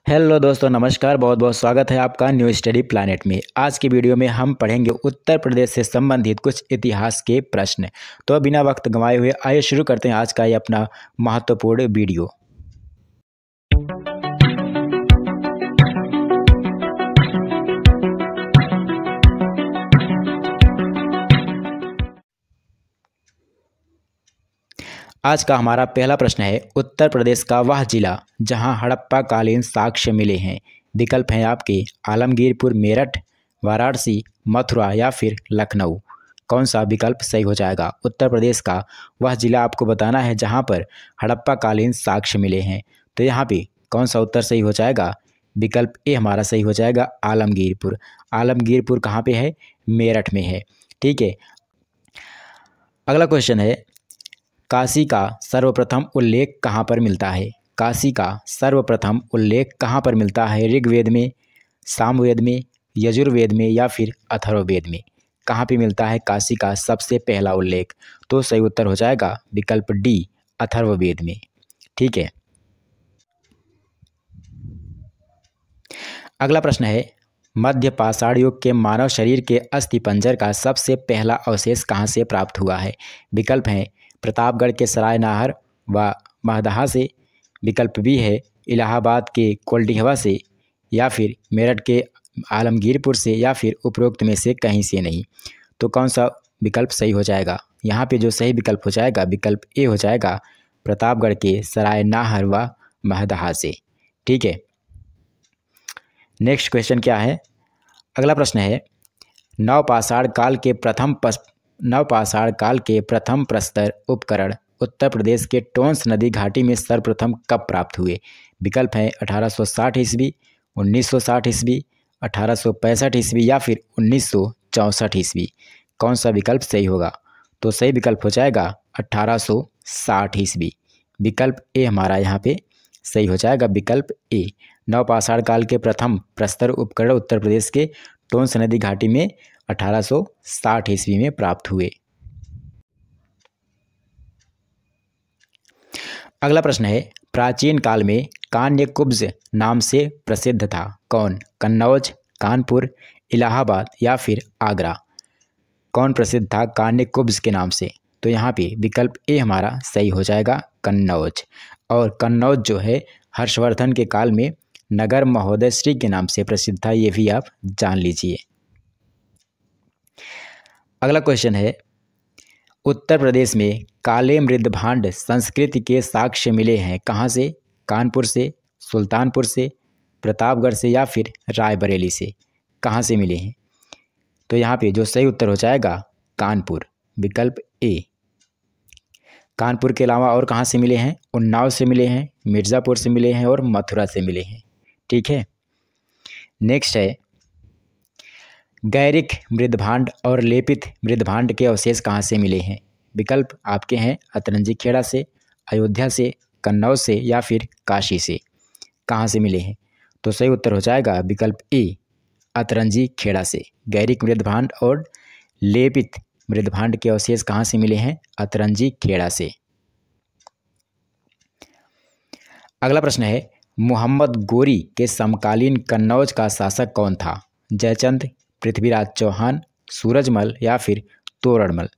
Hello दोस्तों, नमस्कार। बहुत बहुत स्वागत है आपका न्यू स्टडी प्लैनेट में। आज की वीडियो में हम पढ़ेंगे उत्तर प्रदेश से संबंधित कुछ इतिहास के प्रश्न। तो बिना वक्त गंवाए हुए आइए शुरू करते हैं आज का ये अपना महत्वपूर्ण वीडियो। आज का हमारा पहला प्रश्न है, उत्तर प्रदेश का वह जिला जहां हड़प्पा कालीन साक्ष्य मिले हैं। विकल्प हैं आपके आलमगीरपुर, मेरठ, वाराणसी, मथुरा या फिर लखनऊ। कौन सा विकल्प सही हो जाएगा? उत्तर प्रदेश का वह जिला आपको बताना है जहां पर हड़प्पा कालीन साक्ष्य मिले हैं। तो यहाँ पे कौन सा उत्तर सही हो जाएगा? विकल्प ए हमारा सही हो जाएगा, आलमगीरपुर। आलमगीरपुर कहाँ पे है? मेरठ में है। ठीक है। अगला क्वेश्चन है, काशी का सर्वप्रथम उल्लेख कहाँ पर मिलता है? काशी का सर्वप्रथम उल्लेख कहाँ पर मिलता है? ऋग्वेद में, सामवेद में, यजुर्वेद में या फिर अथर्ववेद में? कहाँ पे मिलता है काशी का सबसे पहला उल्लेख? तो सही उत्तर हो जाएगा विकल्प डी, अथर्ववेद में। ठीक है। अगला प्रश्न है, मध्य पाषाण युग के मानव शरीर के अस्थिपंजर का सबसे पहला अवशेष कहाँ से प्राप्त हुआ है? विकल्प हैं प्रतापगढ़ के सराय नाहर व महदहा से, विकल्प बी है इलाहाबाद के कोल्डिहवा से, या फिर मेरठ के आलमगीरपुर से, या फिर उपरोक्त में से कहीं से नहीं। तो कौन सा विकल्प सही हो जाएगा? यहाँ पे जो सही विकल्प हो जाएगा विकल्प ए हो जाएगा, प्रतापगढ़ के सराय नाहर व महदहा से। ठीक है। नेक्स्ट क्वेश्चन क्या है? अगला प्रश्न है, नवपाषाण काल के प्रथम प्रस्तर उपकरण उत्तर प्रदेश के टोंस नदी घाटी में सर्वप्रथम कब प्राप्त हुए? विकल्प हैं 1860 ईस्वी, 1960 ईस्वी, 1865 ईस्वी या फिर 1964 ईस्वी। कौन सा विकल्प सही होगा? तो सही विकल्प हो जाएगा 1860 ईस्वी। विकल्प ए हमारा यहाँ पे सही हो जाएगा, विकल्प ए। नवपाषाण काल के प्रथम प्रस्तर उपकरण उत्तर प्रदेश के टोंस नदी घाटी में 1860 ईस्वी में प्राप्त हुए। अगला प्रश्न है, प्राचीन काल में कान्यकुब्ज नाम से प्रसिद्ध था कौन? कन्नौज, कानपुर, इलाहाबाद या फिर आगरा। कौन प्रसिद्ध था कान्यकुब्ज के नाम से? तो यहाँ पे विकल्प ए हमारा सही हो जाएगा, कन्नौज। और कन्नौज जो है हर्षवर्धन के काल में नगर महोदय श्री के नाम से प्रसिद्ध था, ये भी आप जान लीजिए। अगला क्वेश्चन है, उत्तर प्रदेश में काले मृदभांड संस्कृति के साक्ष्य मिले हैं कहाँ से? कानपुर से, सुल्तानपुर से, प्रतापगढ़ से या फिर रायबरेली से। कहाँ से मिले हैं? तो यहाँ पे जो सही उत्तर हो जाएगा कानपुर, विकल्प ए। कानपुर के अलावा और कहाँ से मिले हैं? उन्नाव से मिले हैं, मिर्ज़ापुर से मिले हैं और मथुरा से मिले हैं। ठीक है। नेक्स्ट है, गैरिक मृदभांड और लेपित मृदभांड के अवशेष कहाँ से मिले हैं? विकल्प आपके हैं अतरंजी खेड़ा से, अयोध्या से, कन्नौज से या फिर काशी से। कहाँ से मिले हैं? तो सही उत्तर हो जाएगा विकल्प ए, अतरंजी खेड़ा से। गैरिक मृदभांड और लेपित मृदभांड के अवशेष कहाँ से मिले हैं? अतरंजी खेड़ा से। अगला प्रश्न है, मोहम्मद गोरी के समकालीन कन्नौज का शासक कौन था? जयचंद, पृथ्वीराज चौहान, सूरजमल या फिर तोरड़मल।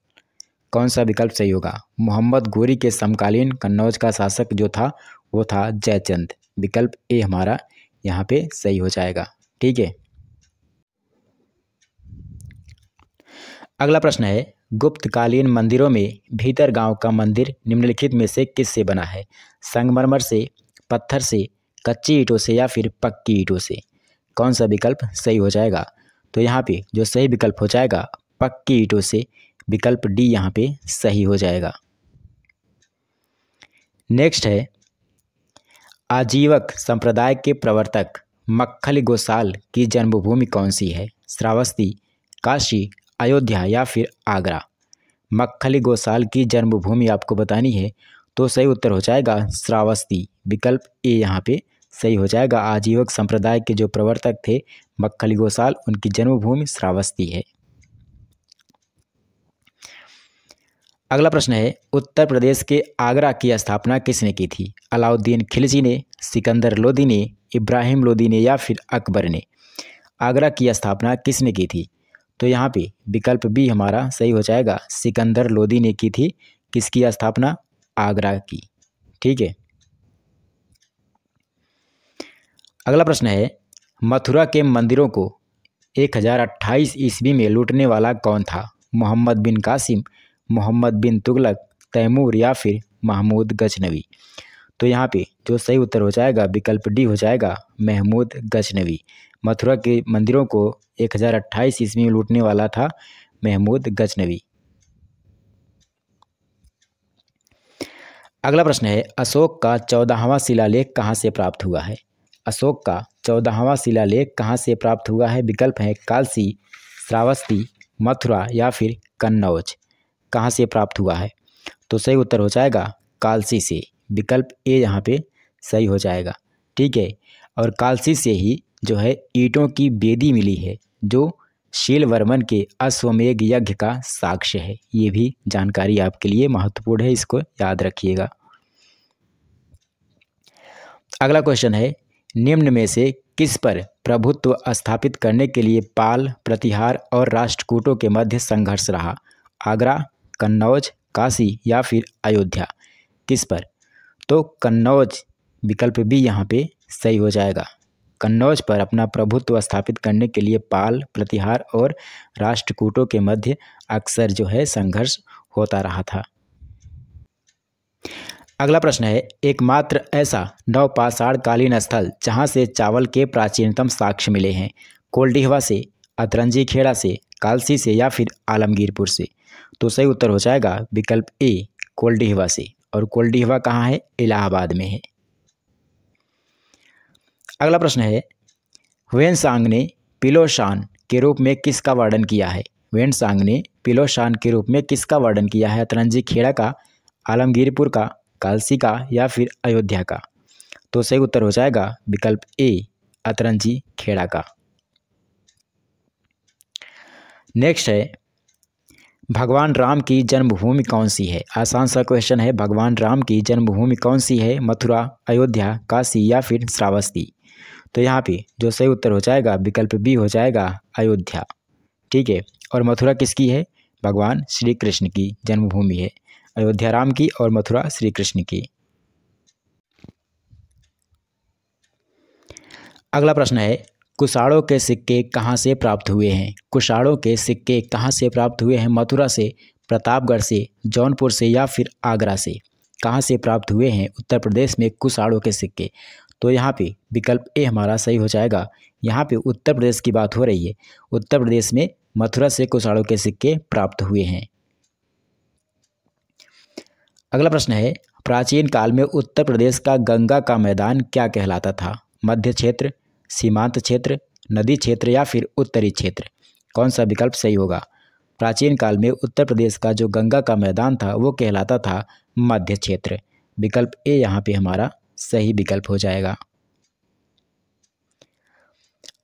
कौन सा विकल्प सही होगा? मोहम्मद गोरी के समकालीन कन्नौज का शासक जो था वो था जयचंद। विकल्प ए हमारा यहाँ पे सही हो जाएगा। ठीक है। अगला प्रश्न है, गुप्तकालीन मंदिरों में भीतरगांव का मंदिर निम्नलिखित में से किससे बना है? संगमरमर से, पत्थर से, कच्ची ईंटों से या फिर पक्की ईंटों से। कौन सा विकल्प सही हो जाएगा? तो यहाँ पे जो सही विकल्प हो जाएगा पक्की ईंटों से। विकल्प डी यहाँ पे सही हो जाएगा। नेक्स्ट है, आजीवक संप्रदाय के प्रवर्तक मक्खली गोसाल की जन्मभूमि कौन सी है? श्रावस्ती, काशी, अयोध्या या फिर आगरा। मक्खली गोसाल की जन्मभूमि आपको बतानी है, तो सही उत्तर हो जाएगा श्रावस्ती। विकल्प ए यहाँ पे सही हो जाएगा। आजीवक संप्रदाय के जो प्रवर्तक थे मक्खली गोसाल, उनकी जन्मभूमि श्रावस्ती है। अगला प्रश्न है, उत्तर प्रदेश के आगरा की स्थापना किसने की थी? अलाउद्दीन खिलजी ने, सिकंदर लोदी ने, इब्राहिम लोदी ने या फिर अकबर ने। आगरा की स्थापना किसने की थी? तो यहाँ पे विकल्प बी हमारा सही हो जाएगा, सिकंदर लोदी ने की थी। किसकी स्थापना? आगरा की। ठीक है। अगला प्रश्न है, मथुरा के मंदिरों को 1028 ईस्वी में लूटने वाला कौन था? मोहम्मद बिन कासिम, मोहम्मद बिन तुगलक, तैमूर या फिर महमूद गजनवी। तो यहाँ पे जो सही उत्तर हो जाएगा विकल्प डी हो जाएगा, महमूद गजनवी। मथुरा के मंदिरों को 1028 ईस्वी में लूटने वाला था महमूद गजनवी। अगला प्रश्न है, अशोक का 14वां शिलालेख कहाँ से प्राप्त हुआ है? अशोक का 14वां शिलालेख कहाँ से प्राप्त हुआ है? विकल्प है कालसी, श्रावस्ती, मथुरा या फिर कन्नौज। कहाँ से प्राप्त हुआ है? तो सही उत्तर हो जाएगा कालसी से। विकल्प ए यहाँ पे सही हो जाएगा। ठीक है। और कालसी से ही जो है ईंटों की बेदी मिली है, जो शीलवर्मन के अश्वमेध यज्ञ का साक्ष्य है। ये भी जानकारी आपके लिए महत्वपूर्ण है, इसको याद रखिएगा। अगला क्वेश्चन है, निम्न में से किस पर प्रभुत्व स्थापित करने के लिए पाल, प्रतिहार और राष्ट्रकूटों के मध्य संघर्ष रहा? आगरा, कन्नौज, काशी या फिर अयोध्या। किस पर? तो कन्नौज, विकल्प बी यहाँ पे सही हो जाएगा। कन्नौज पर अपना प्रभुत्व स्थापित करने के लिए पाल, प्रतिहार और राष्ट्रकूटों के मध्य अक्सर जो है संघर्ष होता रहा था। अगला प्रश्न है, एकमात्र ऐसा नवपाषाणकालीन स्थल जहां से चावल के प्राचीनतम साक्ष्य मिले हैं, कोल्डिहवा से, अतरंजी खेड़ा से, कालसी से या फिर आलमगीरपुर से। तो सही उत्तर हो जाएगा विकल्प ए, कोल्डिहवा से। और कोल्डिहवा कहाँ है? इलाहाबाद में है। अगला प्रश्न है, ह्वेनसांग ने पिलोशान के रूप में किसका वर्णन किया है? ह्वेनसांग ने पिलोशान के रूप में किसका वर्णन किया है? अतरंजी खेड़ा का, आलमगीरपुर का, कालसी का या फिर अयोध्या का। तो सही उत्तर हो जाएगा विकल्प ए, अतरंजी खेड़ा का। नेक्स्ट है, भगवान राम की जन्मभूमि कौन सी है? आसान सा क्वेश्चन है। भगवान राम की जन्मभूमि कौन सी है? मथुरा, अयोध्या, काशी या फिर श्रावस्ती। तो यहाँ पे जो सही उत्तर हो जाएगा विकल्प बी हो जाएगा, अयोध्या। ठीक है। और मथुरा किसकी है? भगवान श्री कृष्ण की जन्मभूमि है। अयोध्या राम की और मथुरा श्री कृष्ण की। अगला प्रश्न है, कुषाणों के सिक्के कहाँ से प्राप्त हुए हैं? कुषाणों के सिक्के कहाँ से प्राप्त हुए हैं? मथुरा से, प्रतापगढ़ से, जौनपुर से या फिर आगरा से। कहाँ से प्राप्त हुए हैं उत्तर प्रदेश में कुषाणों के सिक्के? तो यहाँ पे विकल्प ए हमारा सही हो जाएगा। यहाँ पे उत्तर प्रदेश की बात हो रही है। उत्तर प्रदेश में मथुरा से कुषाणों के सिक्के प्राप्त हुए हैं। अगला प्रश्न है, प्राचीन काल में उत्तर प्रदेश का गंगा का मैदान क्या कहलाता था? मध्य क्षेत्र, सीमांत क्षेत्र, नदी क्षेत्र या फिर उत्तरी क्षेत्र। कौन सा विकल्प सही होगा? प्राचीन काल में उत्तर प्रदेश का जो गंगा का मैदान था वो कहलाता था मध्य क्षेत्र। विकल्प ए यहाँ पे हमारा सही विकल्प हो जाएगा।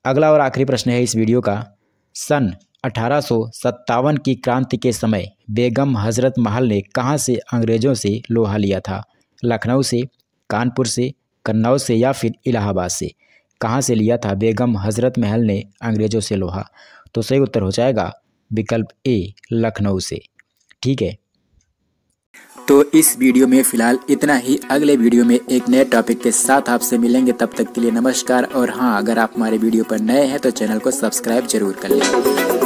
अगला और आखिरी प्रश्न है इस वीडियो का, सन 1857 की क्रांति के समय बेगम हजरत महल ने कहाँ से अंग्रेजों से लोहा लिया था? लखनऊ से, कानपुर से, कन्नौज से या फिर इलाहाबाद से। कहाँ से लिया था बेगम हजरत महल ने अंग्रेजों से लोहा? तो सही उत्तर हो जाएगा विकल्प ए, लखनऊ से। ठीक है। तो इस वीडियो में फिलहाल इतना ही। अगले वीडियो में एक नए टॉपिक के साथ आपसे मिलेंगे। तब तक के लिए नमस्कार। और हाँ, अगर आप हमारे वीडियो पर नए हैं तो चैनल को सब्सक्राइब जरूर कर लें।